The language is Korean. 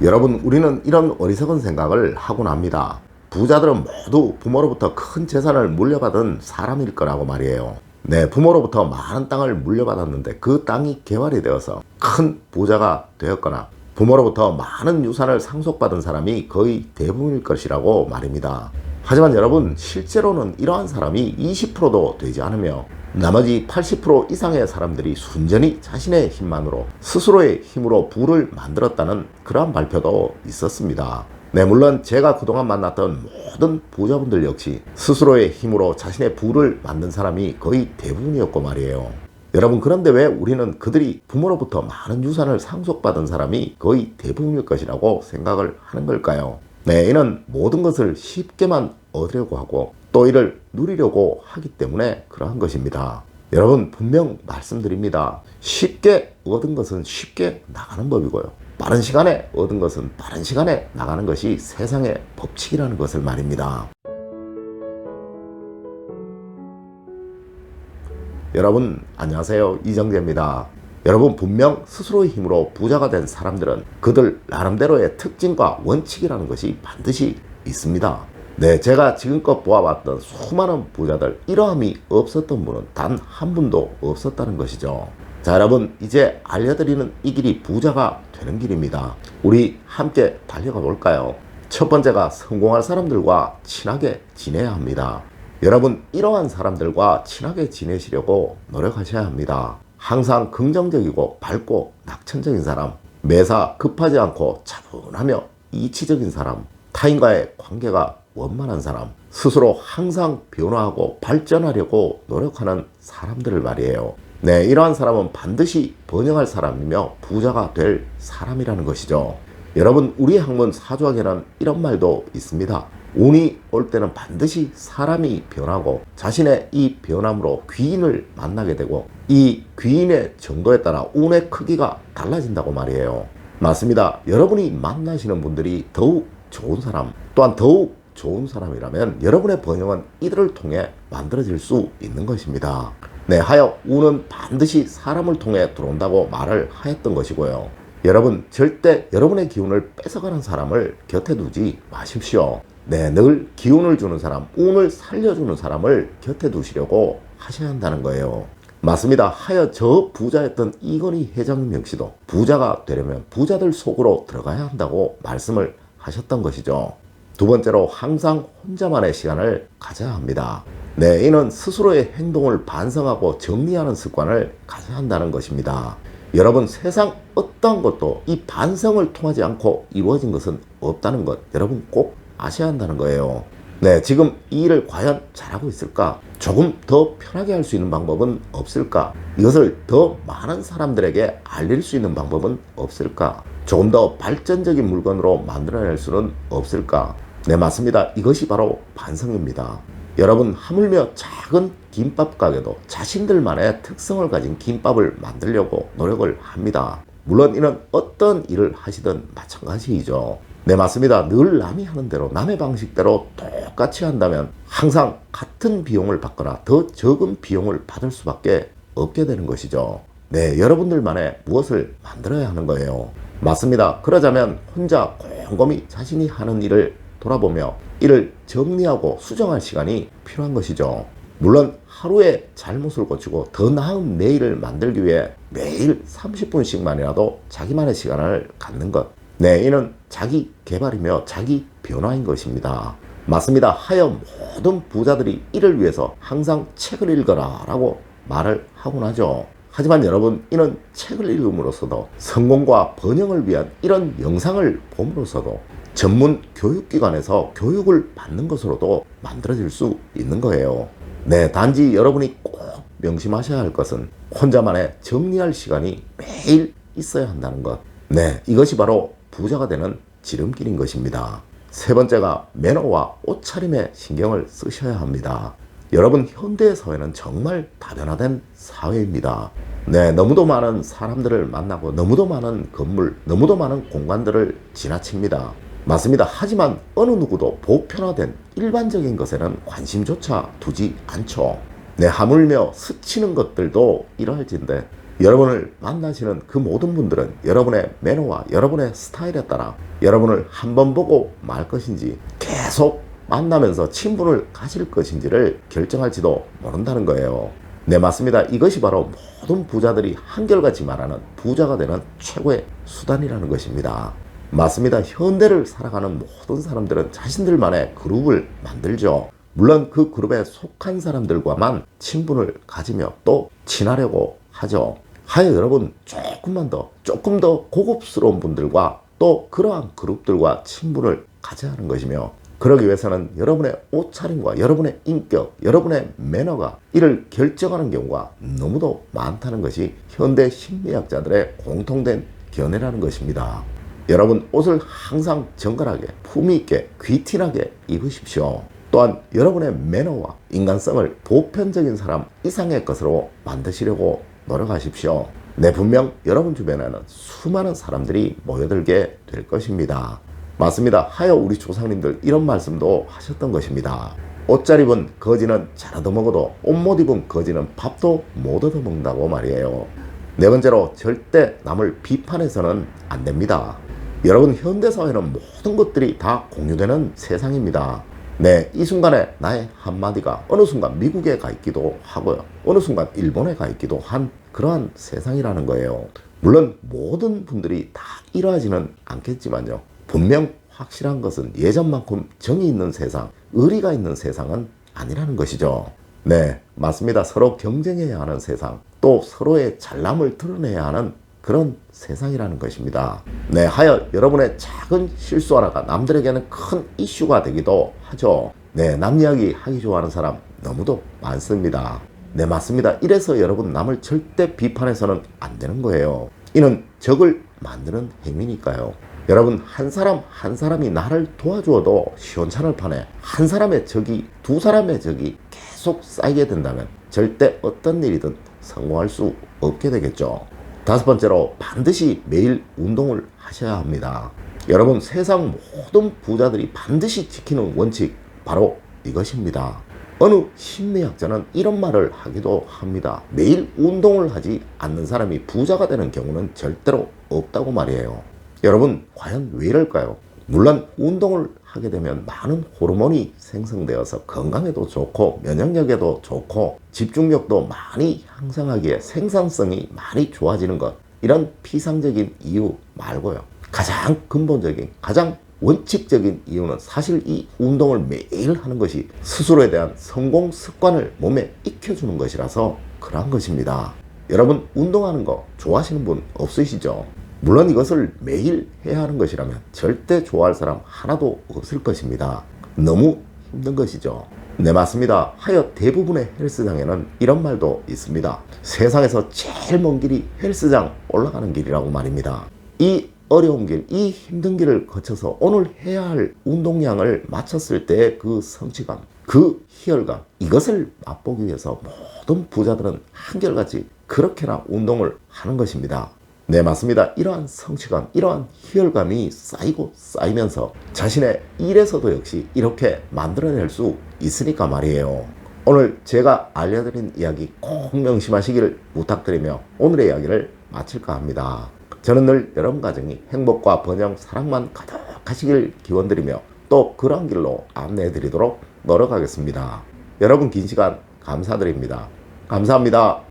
여러분, 우리는 이런 어리석은 생각을 하곤 합니다. 부자들은 모두 부모로부터 큰 재산을 물려받은 사람일 거라고 말이에요. 네, 부모로부터 많은 땅을 물려받았는데 그 땅이 개발이 되어서 큰 부자가 되었거나 부모로부터 많은 유산을 상속받은 사람이 거의 대부분일 것이라고 말입니다. 하지만 여러분, 실제로는 이러한 사람이 20%도 되지 않으며 나머지 80% 이상의 사람들이 순전히 자신의 힘만으로, 스스로의 힘으로 부를 만들었다는 그러한 발표도 있었습니다. 네, 물론 제가 그동안 만났던 모든 부자분들 역시 스스로의 힘으로 자신의 부를 만든 사람이 거의 대부분이었고 말이에요. 여러분, 그런데 왜 우리는 그들이 부모로부터 많은 유산을 상속받은 사람이 거의 대부분일 것이라고 생각을 하는 걸까요? 네, 이는 모든 것을 쉽게만 얻으려고 하고 또 이를 누리려고 하기 때문에 그러한 것입니다. 여러분, 분명 말씀드립니다. 쉽게 얻은 것은 쉽게 나가는 법이고요, 빠른 시간에 얻은 것은 빠른 시간에 나가는 것이 세상의 법칙이라는 것을 말입니다. 여러분, 안녕하세요. 이정재입니다. 여러분, 분명 스스로의 힘으로 부자가 된 사람들은 그들 나름대로의 특징과 원칙이라는 것이 반드시 있습니다. 네, 제가 지금껏 보아봤던 수많은 부자들, 이러함이 없었던 분은 단 한 분도 없었다는 것이죠. 자, 여러분, 이제 알려드리는 이 길이 부자가 되는 길입니다. 우리 함께 달려가 볼까요? 첫 번째가 성공할 사람들과 친하게 지내야 합니다. 여러분, 이러한 사람들과 친하게 지내시려고 노력하셔야 합니다. 항상 긍정적이고 밝고 낙천적인 사람, 매사 급하지 않고 차분하며 이치적인 사람, 타인과의 관계가 원만한 사람, 스스로 항상 변화하고 발전하려고 노력하는 사람들을 말이에요. 네, 이러한 사람은 반드시 번영할 사람이며 부자가 될 사람이라는 것이죠. 여러분, 우리 학문 사주학에는 이런 말도 있습니다. 운이 올 때는 반드시 사람이 변하고 자신의 이 변함으로 귀인을 만나게 되고 이 귀인의 정도에 따라 운의 크기가 달라진다고 말이에요. 맞습니다. 여러분이 만나시는 분들이 더욱 좋은 사람, 또한 더욱 좋은 사람이라면 여러분의 번영은 이들을 통해 만들어질 수 있는 것입니다. 네, 하여 운은 반드시 사람을 통해 들어온다고 말을 하였던 것이고요. 여러분, 절대 여러분의 기운을 뺏어가는 사람을 곁에 두지 마십시오. 네, 늘 기운을 주는 사람, 운을 살려주는 사람을 곁에 두시려고 하셔야 한다는 거예요. 맞습니다. 하여 저 부자였던 이건희 회장님 역시도 부자가 되려면 부자들 속으로 들어가야 한다고 말씀을 하셨던 것이죠. 두 번째로, 항상 혼자만의 시간을 가져야 합니다. 네, 이는 스스로의 행동을 반성하고 정리하는 습관을 가져야 한다는 것입니다. 여러분, 세상 어떤 것도 이 반성을 통하지 않고 이루어진 것은 없다는 것, 여러분 꼭 아셔야 한다는 거예요. 네, 지금 이 일을 과연 잘하고 있을까? 조금 더 편하게 할 수 있는 방법은 없을까? 이것을 더 많은 사람들에게 알릴 수 있는 방법은 없을까? 조금 더 발전적인 물건으로 만들어낼 수는 없을까? 네, 맞습니다. 이것이 바로 반성입니다. 여러분, 하물며 작은 김밥 가게도 자신들만의 특성을 가진 김밥을 만들려고 노력을 합니다. 물론 이는 어떤 일을 하시든 마찬가지이죠. 네, 맞습니다. 늘 남이 하는 대로, 남의 방식대로 똑같이 한다면 항상 같은 비용을 받거나 더 적은 비용을 받을 수밖에 없게 되는 것이죠. 네, 여러분들만의 무엇을 만들어야 하는 거예요. 맞습니다. 그러자면 혼자 곰곰이 자신이 하는 일을 돌아보며 이를 정리하고 수정할 시간이 필요한 것이죠. 물론 하루에 잘못을 고치고 더 나은 내일을 만들기 위해 매일 30분씩만이라도 자기만의 시간을 갖는 것, 네, 이는 자기 개발이며 자기 변화인 것입니다. 맞습니다. 하여 모든 부자들이 이를 위해서 항상 책을 읽어라 라고 말을 하곤 하죠. 하지만 여러분, 이는 책을 읽음으로써도 성공과 번영을 위한 이런 영상을 봄으로써도 전문 교육기관에서 교육을 받는 것으로도 만들어질 수 있는 거예요. 네, 단지 여러분이 꼭 명심하셔야 할 것은 혼자만의 정리할 시간이 매일 있어야 한다는 것. 네, 이것이 바로 부자가 되는 지름길인 것입니다. 세 번째가 매너와 옷차림에 신경을 쓰셔야 합니다. 여러분, 현대 사회는 정말 다변화된 사회입니다. 네, 너무도 많은 사람들을 만나고 너무도 많은 건물, 너무도 많은 공간들을 지나칩니다. 맞습니다. 하지만 어느 누구도 보편화된 일반적인 것에는 관심조차 두지 않죠. 네, 하물며 스치는 것들도 이러할진데 여러분을 만나시는 그 모든 분들은 여러분의 매너와 여러분의 스타일에 따라 여러분을 한 번 보고 말 것인지 계속 만나면서 친분을 가질 것인지를 결정할지도 모른다는 거예요. 네, 맞습니다. 이것이 바로 모든 부자들이 한결같이 말하는 부자가 되는 최고의 수단이라는 것입니다. 맞습니다. 현대를 살아가는 모든 사람들은 자신들만의 그룹을 만들죠. 물론 그 그룹에 속한 사람들과만 친분을 가지며 또 친하려고 하죠. 하여 여러분, 조금 더 고급스러운 분들과 또 그러한 그룹들과 친분을 가져야 하는 것이며, 그러기 위해서는 여러분의 옷차림과 여러분의 인격, 여러분의 매너가 이를 결정하는 경우가 너무도 많다는 것이 현대 심리학자들의 공통된 견해라는 것입니다. 여러분, 옷을 항상 정갈하게, 품위있게, 귀티나게 입으십시오. 또한 여러분의 매너와 인간성을 보편적인 사람 이상의 것으로 만드시려고 노력하십시오. 네, 분명 여러분 주변에는 수많은 사람들이 모여들게 될 것입니다. 맞습니다. 하여 우리 조상님들 이런 말씀도 하셨던 것입니다. 옷 잘 입은 거지는 잘 얻어먹어도 옷 못 입은 거지는 밥도 못 얻어먹는다고 말이에요. 네 번째로, 절대 남을 비판해서는 안 됩니다. 여러분, 현대사회는 모든 것들이 다 공유되는 세상입니다. 네, 이 순간에 나의 한마디가 어느 순간 미국에 가 있기도 하고요, 어느 순간 일본에 가 있기도 한 그러한 세상이라는 거예요. 물론 모든 분들이 다 이러하지는 않겠지만요, 분명 확실한 것은 예전만큼 정이 있는 세상, 의리가 있는 세상은 아니라는 것이죠. 네, 맞습니다. 서로 경쟁해야 하는 세상, 또 서로의 잘남을 드러내야 하는 그런 세상이라는 것입니다. 네, 하여 여러분의 작은 실수 하나가 남들에게는 큰 이슈가 되기도 하죠. 네, 남 이야기 하기 좋아하는 사람 너무도 많습니다. 네, 맞습니다. 이래서 여러분, 남을 절대 비판해서는 안 되는 거예요. 이는 적을 만드는 행위니까요. 여러분, 한 사람이 나를 도와주어도 시원찮을 판에 한 사람의 적이 두 사람의 적이 계속 쌓이게 된다면 절대 어떤 일이든 성공할 수 없게 되겠죠. 다섯 번째로, 반드시 매일 운동을 하셔야 합니다. 여러분, 세상 모든 부자들이 반드시 지키는 원칙, 바로 이것입니다. 어느 심리학자는 이런 말을 하기도 합니다. 매일 운동을 하지 않는 사람이 부자가 되는 경우는 절대로 없다고 말이에요. 여러분, 과연 왜 이럴까요? 물론 운동을 하게 되면 많은 호르몬이 생성되어서 건강에도 좋고 면역력에도 좋고 집중력도 많이 향상하기에 생산성이 많이 좋아지는 것, 이런 피상적인 이유 말고요, 가장 근본적인, 가장 원칙적인 이유는 사실 이 운동을 매일 하는 것이 스스로에 대한 성공 습관을 몸에 익혀주는 것이라서 그러한 것입니다. 여러분, 운동하는 거 좋아하시는 분 없으시죠? 물론 이것을 매일 해야 하는 것이라면 절대 좋아할 사람 하나도 없을 것입니다. 너무 힘든 것이죠. 네, 맞습니다. 하여 대부분의 헬스장에는 이런 말도 있습니다. 세상에서 제일 먼 길이 헬스장 올라가는 길이라고 말입니다. 이 어려운 길, 이 힘든 길을 거쳐서 오늘 해야 할 운동량을 마쳤을 때의 그 성취감, 그 희열감, 이것을 맛보기 위해서 모든 부자들은 한결같이 그렇게나 운동을 하는 것입니다. 네, 맞습니다. 이러한 성취감, 이러한 희열감이 쌓이고 쌓이면서 자신의 일에서도 역시 이렇게 만들어낼 수 있으니까 말이에요. 오늘 제가 알려드린 이야기 꼭 명심하시기를 부탁드리며 오늘의 이야기를 마칠까 합니다. 저는 늘 여러분 가정이 행복과 번영, 사랑만 가득하시길 기원드리며 또 그런 길로 안내해 드리도록 노력하겠습니다. 여러분, 긴 시간 감사드립니다. 감사합니다.